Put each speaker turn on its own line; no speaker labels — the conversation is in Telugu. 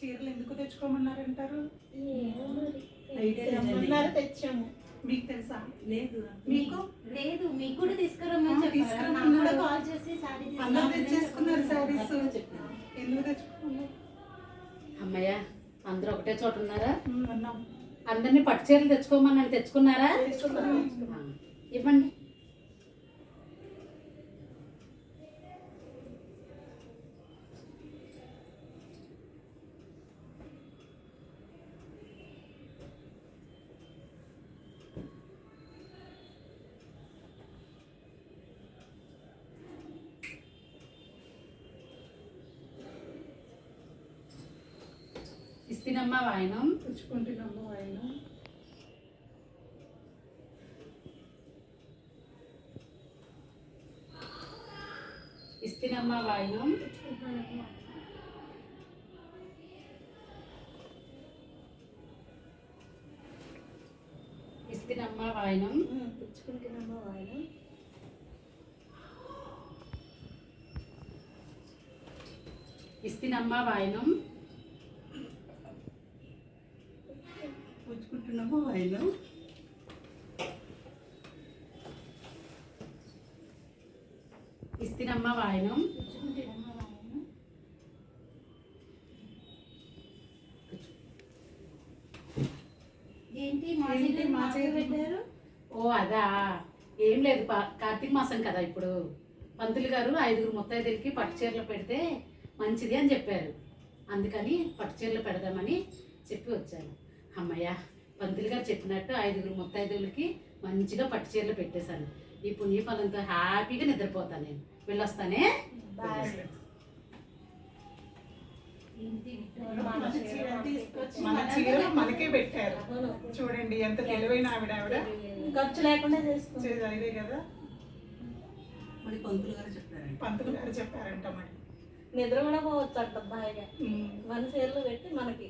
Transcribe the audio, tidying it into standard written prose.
చీరలు ఎందుకు తెచ్చుకోమన్నారంటారు?
తెచ్చాము.
మీకు తెలుసా?
లేదు.
మీకు
లేదు, మీకు కూడా తీసుకురమ్మని
తీసుకురమ్మన్నారు.
కాల్ చేసి సారీ
అందరూ తెచ్చేసుకున్నారు శారీస్. ఎందుకు తెచ్చుకున్నారు?
అమ్మయ్య, అందరూ ఒకటే చోట ఉన్నారా?
అన్నాం.
అందరినీ పట్టు చీరలు తెచ్చుకోమని తెచ్చుకున్నారా? ఇవ్వండి. ఇస్తినమ్మా వాయనం.
తెచ్చుకుంటున్నాము ఆయన.
ఇస్తినమ్మా వాయనం. ఇస్తినమ్మా వాయనం.
తెచ్చుకుంటున్నామా వాయనం.
ఇస్తినమ్మా వాయనం.
పుచ్చుకుంటున్నాము ఆయన.
ఇస్తినమ్మా వాయనం.
తెచ్చుకుంటున్నామా వాయనం. ఏంటి మా చేతిలో పెట్టారు?
ఓ అదా, ఏం లేదు, కార్తీక మాసం కదా ఇప్పుడు. పంతులు గారు 5 ముత్తైదులకి పట్టు చీరలు పెడితే మంచిది అని చెప్పారు. అందుకని పట్టు చీరలు పెడదామని చెప్పి వచ్చాను. అమ్మయ్య, పంతులు గారు చెప్పినట్టు 5 ముత్తైదులకి మంచిగా పట్టు చీరలు పెట్టేశాను. ఈ పుణ్యఫలంతో హ్యాపీగా నిద్రపోతాను. నేను వెళ్ళొస్తానే.
మన చీర మనకే పెట్టారు. చూడండి ఎంత తెలివైన ఆవిడ.
ఖర్చు లేకుండా చేసుకుంటాం.
ఇదే కదా
మరి పంతులు గారు చెప్పారండి.
పంతులు గారు చెప్పారంట. మరి
నిద్ర కూడా పోవచ్చు అంట బాగా. మన చీరలు పెట్టి మనకి